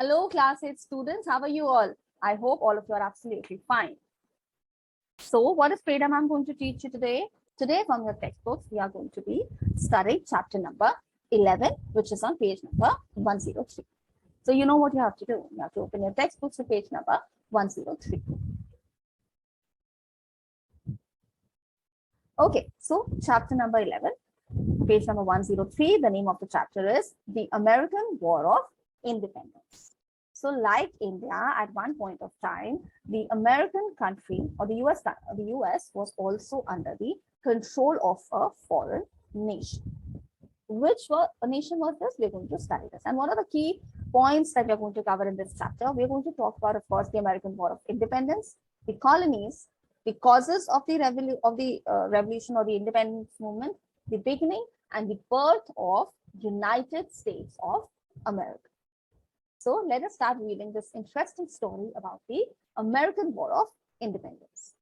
Hello, class 8 students. How are you all? I hope all of you are absolutely fine. So, what is Preda ma'am going to teach you today? Today, from your textbooks, we are going to be studying chapter number 11, which is on page number 103. So, you know what you have to do. You have to open your textbooks to page number 103. Okay, so chapter number 11, page number 103. The name of the chapter is The American War of Independence. So like India, at one point of time, the American country or the US was also under the control of a foreign nation. Which nation was this? We're going to study this. And what are the key points that we're going to cover in this chapter? We're going to talk about, of course, the American War of Independence, the colonies, the causes of the revolution or the independence movement, the beginning and the birth of United States of America. So let us start reading this interesting story about the American War of Independence.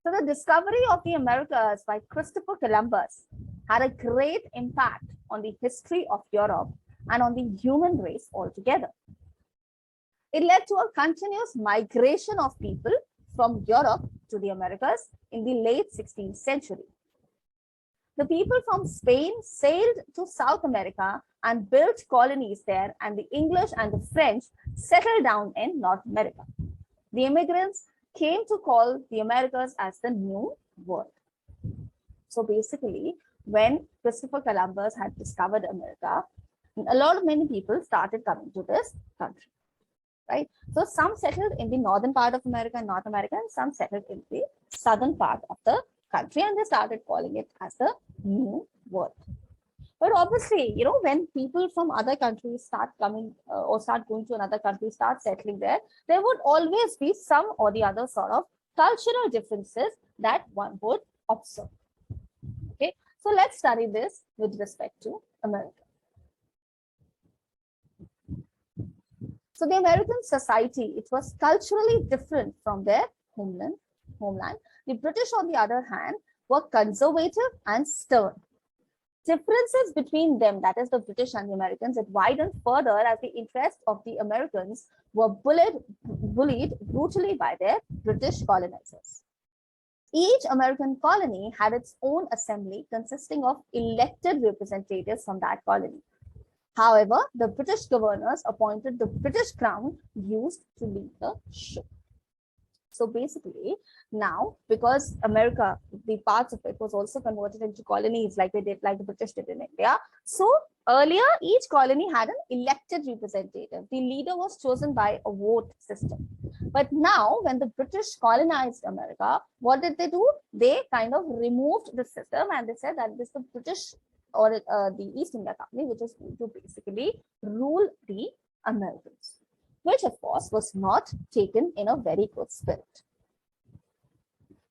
So the discovery of the Americas by Christopher Columbus had a great impact on the history of Europe and on the human race altogether. It led to a continuous migration of people from Europe to the Americas in the late 16th century. The people from Spain sailed to South America and built colonies there, and the English and the French settled down in North America. The immigrants came to call the Americas as the New World. So basically, when Christopher Columbus had discovered America, many people started coming to this country, right? So some settled in the northern part of America, North America, and some settled in the southern part of the country, and they started calling it as the New World. But obviously, you know, when people from other countries start coming or start going to another country, start settling there, there would always be some or the other sort of cultural differences that one would observe. Okay, so let's study this with respect to America. So the American society, it was culturally different from their homeland. The British, on the other hand, were conservative and stern. Differences between them, that is the British and the Americans, it widened further as the interests of the Americans were bullied brutally by their British colonizers. Each American colony had its own assembly consisting of elected representatives from that colony. However, the British governors appointed the British Crown used to lead the show. So basically, now, because America, the parts of it was also converted into colonies like the British did in India. So earlier, each colony had an elected representative. The leader was chosen by a vote system. But now, when the British colonized America, what did they do? They kind of removed the system and they said that this is the British or the East India Company, which is going to basically rule the Americans, which of course was not taken in a very good spirit.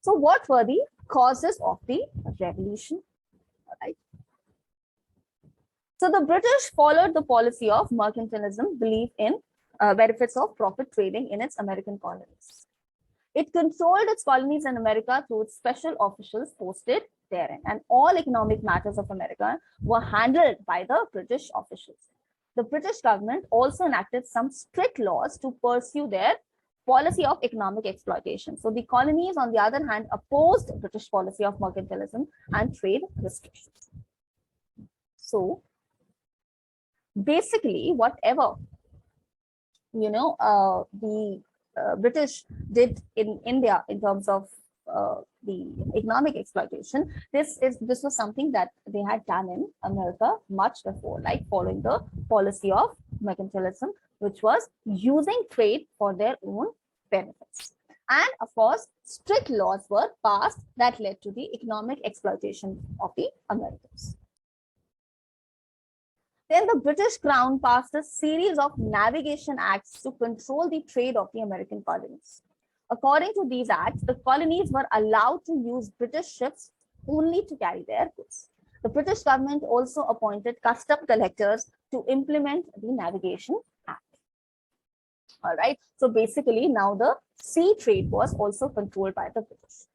So what were the causes of the revolution? All right. So the British followed the policy of mercantilism, belief in benefits of profit trading in its American colonies. It controlled its colonies in America through its special officials posted therein, and all economic matters of America were handled by the British officials. The British government also enacted some strict laws to pursue their policy of economic exploitation. So the colonies, on the other hand, opposed the British policy of mercantilism and trade restrictions. So basically, whatever, you know, the British did in India in terms of the economic exploitation, this was something that they had done in America much before, like following the policy of mercantilism, which was using trade for their own benefits. And of course, strict laws were passed that led to the economic exploitation of the Americans. Then the British Crown passed a series of navigation acts to control the trade of the American colonies. According to these acts, the colonies were allowed to use British ships only to carry their goods. The British government also appointed custom collectors to implement the Navigation Act. All right. So basically, now the sea trade was also controlled by the British.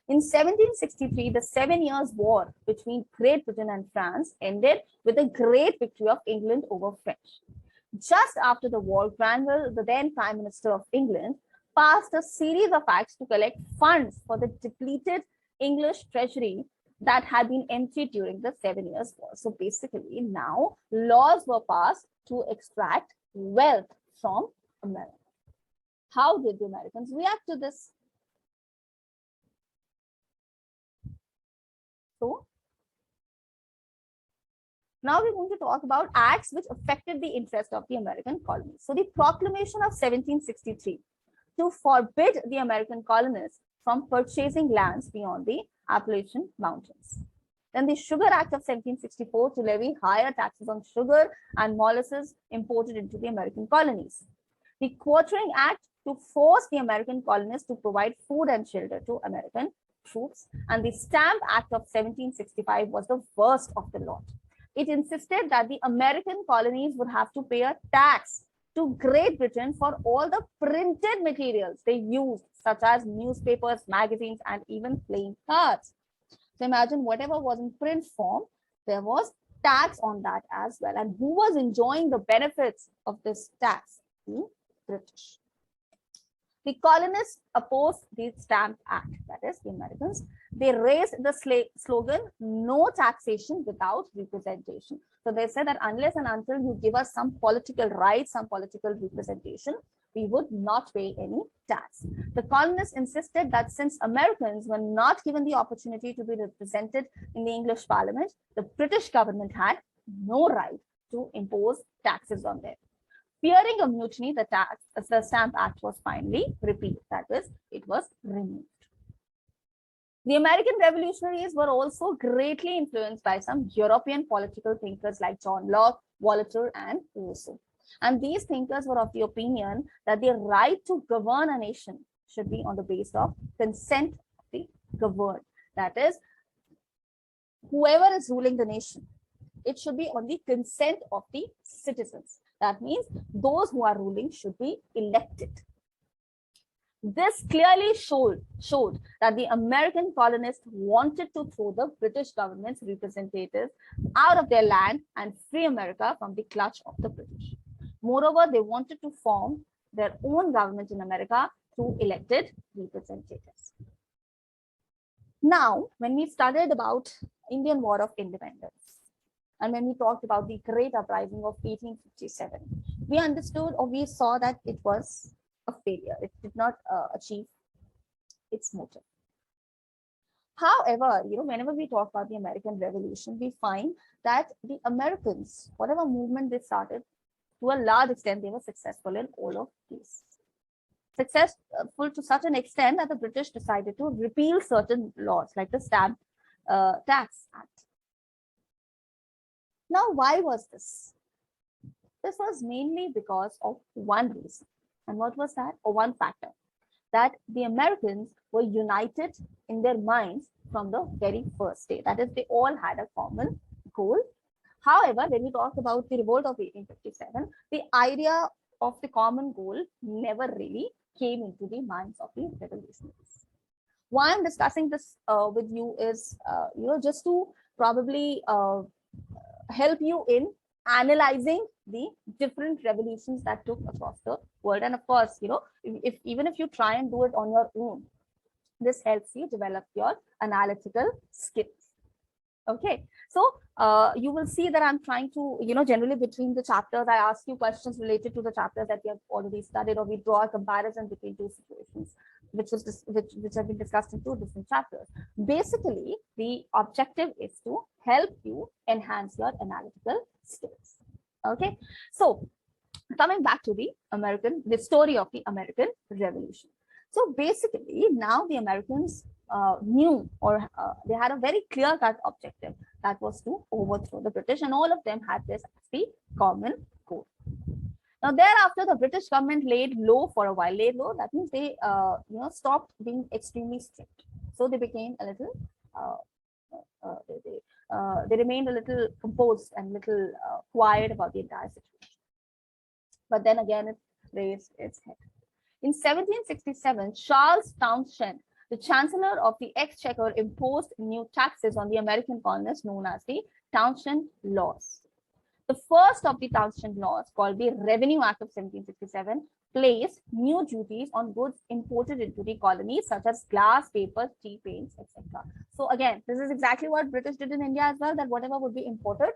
In 1763, the 7 Years' War between Great Britain and France ended with a great victory of England over French. Just after the war, Granville, the then Prime Minister of England, passed a series of acts to collect funds for the depleted English treasury that had been emptied during the 7 Years' War. So basically, now laws were passed to extract wealth from America. How did the Americans react to this? So now we're going to talk about acts which affected the interest of the American colonies. So the Proclamation of 1763 to forbid the American colonists from purchasing lands beyond the Appalachian Mountains. Then the Sugar Act of 1764 to levy higher taxes on sugar and molasses imported into the American colonies. The Quartering Act to force the American colonists to provide food and shelter to American troops. And the Stamp Act of 1765 was the worst of the lot. It insisted that the American colonies would have to pay a tax to Great Britain for all the printed materials they used, such as newspapers, magazines, and even playing cards. So imagine whatever was in print form, there was tax on that as well. And who was enjoying the benefits of this tax? The British. The colonists opposed the Stamp Act, that is, the Americans. They raised the slogan, no taxation without representation. So they said that unless and until you give us some political rights, some political representation, we would not pay any tax. The colonists insisted that since Americans were not given the opportunity to be represented in the English Parliament, the British government had no right to impose taxes on them. Fearing a mutiny, the Stamp Act was finally repealed. That is, it was removed. The American revolutionaries were also greatly influenced by some European political thinkers like John Locke, Voltaire, and Rousseau. And these thinkers were of the opinion that the right to govern a nation should be on the basis of consent of the governed. That is, whoever is ruling the nation, it should be on the consent of the citizens. That means those who are ruling should be elected. This clearly showed that the American colonists wanted to throw the British government's representatives out of their land and free America from the clutch of the British. Moreover, they wanted to form their own government in America through elected representatives. Now, when we studied about Indian War of Independence, and when we talked about the Great Uprising of 1857, we understood or we saw that it was a failure. It did not achieve its motive. However, whenever we talk about the American Revolution, we find that the Americans, whatever movement they started, to a large extent, they were successful in all of these. Successful to such an extent that the British decided to repeal certain laws like the Stamp Tax Act. Now, why was this? This was mainly because of one reason. And what was that? Or one factor, that the Americans were united in their minds from the very first day. That is, they all had a common goal. However, when we talk about the revolt of 1857, the idea of the common goal never really came into the minds of the revolutionaries. Why I'm discussing this with you is, just to probably help you in analyzing the different revolutions that took across the world. And of course, even if you try and do it on your own, this helps you develop your analytical skills. Okay, so you will see that I'm trying to, generally between the chapters, I ask you questions related to the chapters that we have already studied, or we draw a comparison between two situations, which have been discussed in two different chapters. Basically, the objective is to help you enhance your analytical skills. Okay, so coming back to the story of the American Revolution. So basically, now the Americans knew, or they had a very clear-cut objective, that was to overthrow the British, and all of them had this as the common goal. Now, thereafter, the British government laid low for a while. Laid low, that means they, stopped being extremely strict. So they became a little, they remained a little composed and little quiet about the entire situation. But then again, it raised its head. In 1767, Charles Townshend, the Chancellor of the Exchequer, imposed new taxes on the American colonists known as the Townshend Laws. The first of the townshend laws, called the Revenue Act of 1767, placed new duties on goods imported into the colonies, such as glass, paper, tea, paints, etc. So again, this is exactly what British did in India as well, that whatever would be imported,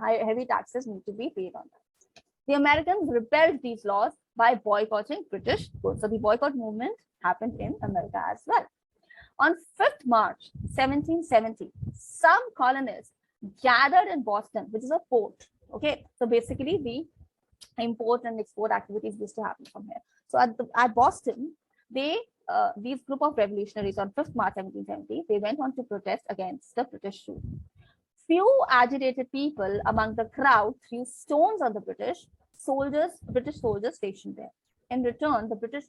heavy taxes need to be paid on that. The Americans repelled these laws by boycotting British goods. So the boycott movement happened in America as well. On 5th March 1770, some colonists gathered in Boston, which is a port. Okay, so basically the import and export activities used to happen from here. So at Boston, these group of revolutionaries on 5th March 1770, they went on to protest against the British rule. Few agitated people among the crowd threw stones on the British soldiers stationed there. In return, the British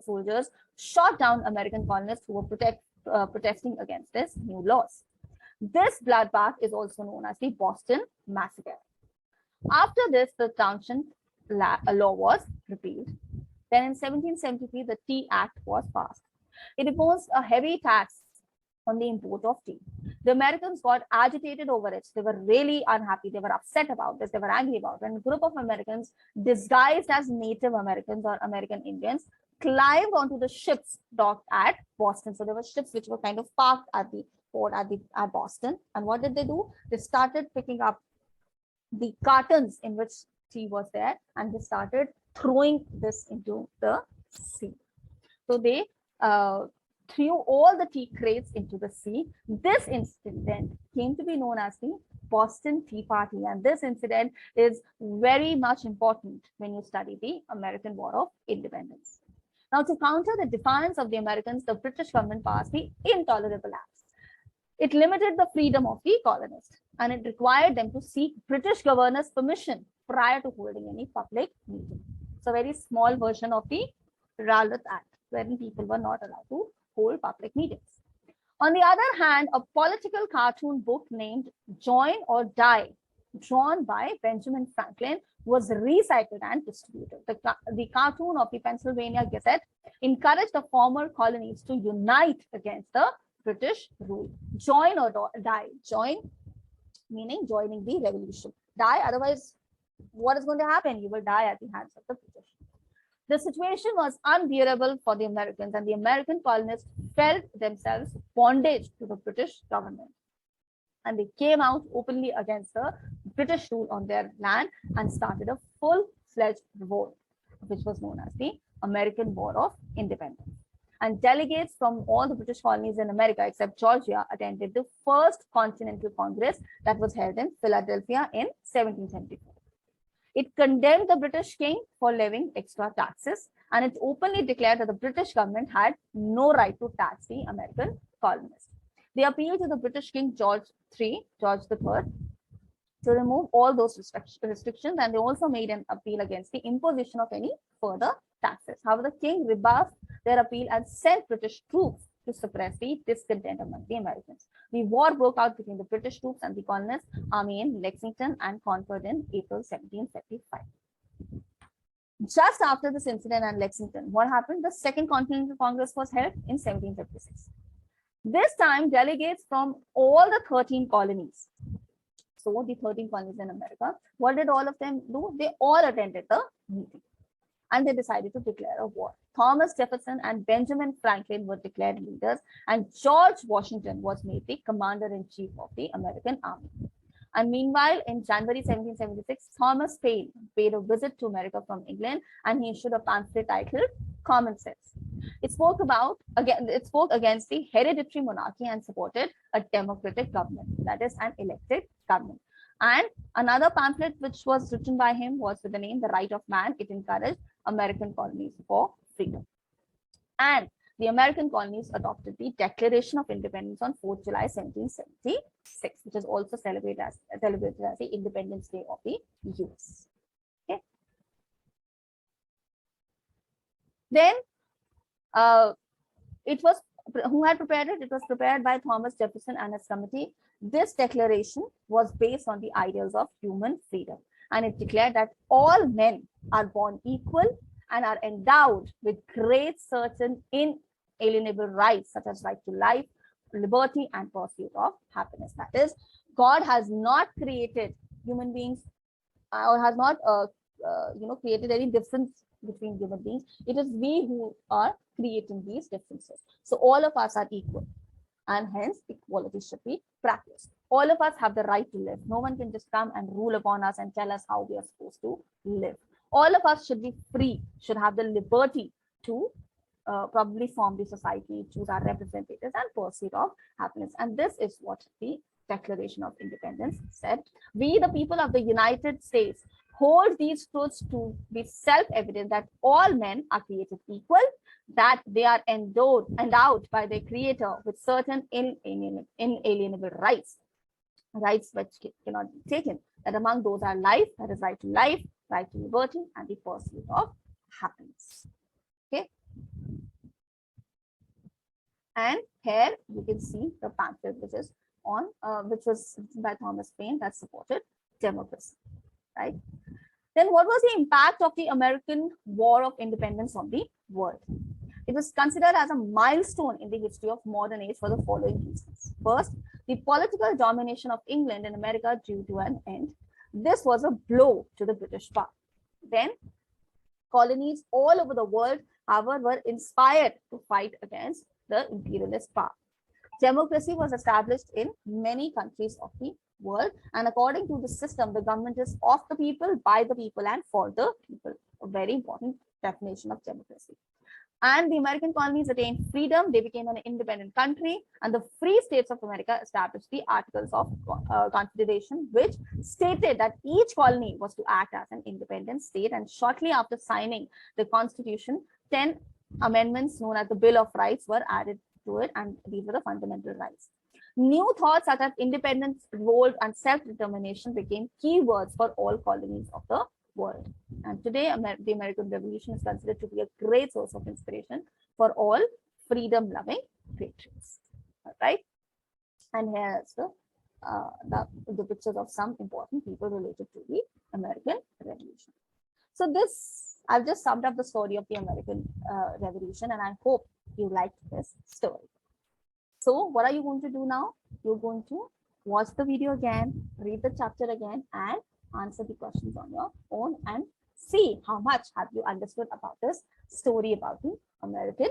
soldiers shot down American colonists who were protesting against this new laws. This bloodbath is also known as the Boston Massacre. After this, the townshend law was repealed. Then in 1773, the Tea Act was passed. It imposed a heavy tax on the import of tea. The Americans got agitated over it. They were really unhappy. They were upset about this. They were angry about it. And a group of Americans, disguised as Native Americans or American Indians, climbed onto the ships docked at Boston. So there were ships which were kind of parked at the port at Boston. And what did they do? They started picking up the cartons in which tea was there, and they started throwing this into the sea. So they threw all the tea crates into the sea. This incident came to be known as the Boston Tea Party, and this incident is very much important when you study the American War of Independence. Now, to counter the defiance of the Americans, the British government passed the Intolerable Acts. It limited the freedom of the colonists, and it required them to seek British governors' permission prior to holding any public meeting. It's a very small version of the Rowlatt Act, wherein people were not allowed to hold public meetings. On the other hand, a political cartoon book named Join or Die, drawn by Benjamin Franklin, was recycled and distributed. The cartoon of the Pennsylvania Gazette encouraged the former colonies to unite against the British rule. Join or die. Join meaning joining the revolution. Die, otherwise, what is going to happen? You will die at the hands of the British. The situation was unbearable for the Americans, and the American colonists felt themselves bondage to the British government. And they came out openly against the British rule on their land and started a full-fledged revolt, which was known as the American War of Independence. And delegates from all the British colonies in America, except Georgia, attended the first Continental Congress that was held in Philadelphia in 1774. It condemned the British king for levying extra taxes, and it openly declared that the British government had no right to tax the American colonists. They appealed to the British King George III, to remove all those restrictions, and they also made an appeal against the imposition of any further taxes. However, the king rebuffed their appeal and sent British troops to suppress the discontent among the Americans. The war broke out between the British troops and the colonist army in Lexington and Concord in April 1775. Just after this incident at Lexington, what happened? The Second Continental Congress was held in 1756. This time, delegates from all the 13 colonies, so the 13 colonies in America, what did all of them do? They all attended the meeting, and they decided to declare a war. Thomas Jefferson and Benjamin Franklin were declared leaders, and George Washington was made the commander-in-chief of the American army. And meanwhile, in January 1776, Thomas Paine paid a visit to America from England, and he issued a pamphlet titled Common Sense. It spoke against the hereditary monarchy and supported a democratic government, that is, an elected government. And another pamphlet which was written by him was with the name The Right of Man. It encouraged American colonies for freedom. And the American colonies adopted the Declaration of Independence on 4th July 1776, which is also celebrated as the Independence Day of the US. Okay. Then who had prepared it? It was prepared by Thomas Jefferson and his committee. This declaration was based on the ideals of human freedom, and it declared that all men are born equal and are endowed with great certain inalienable rights, such as right to life, liberty, and pursuit of happiness. That is, God has not created human beings or has not created any difference between human beings. It is we who are creating these differences. So all of us are equal, and hence equality should be practiced. All of us have the right to live. No one can just come and rule upon us and tell us how we are supposed to live. All of us should be free, should have the liberty to probably form the society, choose our representatives, and pursuit of happiness. And this is what the Declaration of Independence said. We, the people of the United States, hold these truths to be self-evident that all men are created equal, that they are endowed by their creator with certain inalienable rights, rights which cannot be taken, that among those are life, that is right to life, right to liberty, and the pursuit of happiness. Okay. And here you can see the pamphlet which is on, which was written by Thomas Paine, that supported democracy, right? Then what was the impact of the American War of Independence on the world? It was considered as a milestone in the history of modern age for the following reasons. First, the political domination of England in America drew to an end. This was a blow to the British power. Then, colonies all over the world, however, were inspired to fight against the imperialist power. Democracy was established in many countries of the world, and according to the system, the government is of the people, by the people, and for the people. A very important definition of democracy. And the American colonies attained freedom. They became an independent country, and the Free States of America established the Articles of Confederation, which stated that each colony was to act as an independent state. And shortly after signing the Constitution, 10 amendments known as the Bill of Rights were added to it, and these were the fundamental rights. New thoughts such as independence, revolt, and self-determination became key words for all colonies of the world. And today, the American Revolution is considered to be a great source of inspiration for all freedom-loving patriots. All right. And here's the pictures of some important people related to the American Revolution. So this, I've just summed up the story of the American Revolution, and I hope you liked this story. So what are you going to do now? You're going to watch the video again, read the chapter again, and answer the questions on your own and see how much have you understood about this story about the American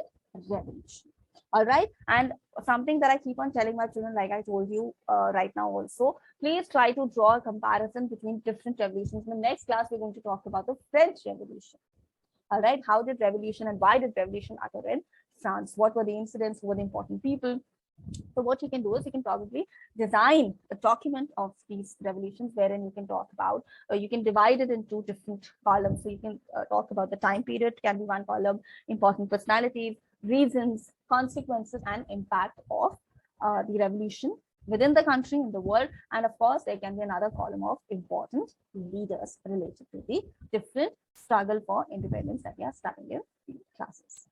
Revolution. All right. And something that I keep on telling my children, like I told you right now also, please try to draw a comparison between different revolutions. In the next class, we're going to talk about the French Revolution. All right. How did revolution and why did revolution occur in France? What were the incidents? Who were the important people? So what you can do is you can probably design a document of these revolutions wherein you can talk about, you can divide it into different columns. So you can talk about the time period, can be one column, important personalities, reasons, consequences, and impact of the revolution within the country, in the world. And of course, there can be another column of important leaders related to the different struggle for independence that we are studying in classes.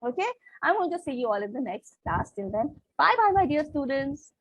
Okay, I'm going to see you all in the next class. Till then, bye bye, my dear students.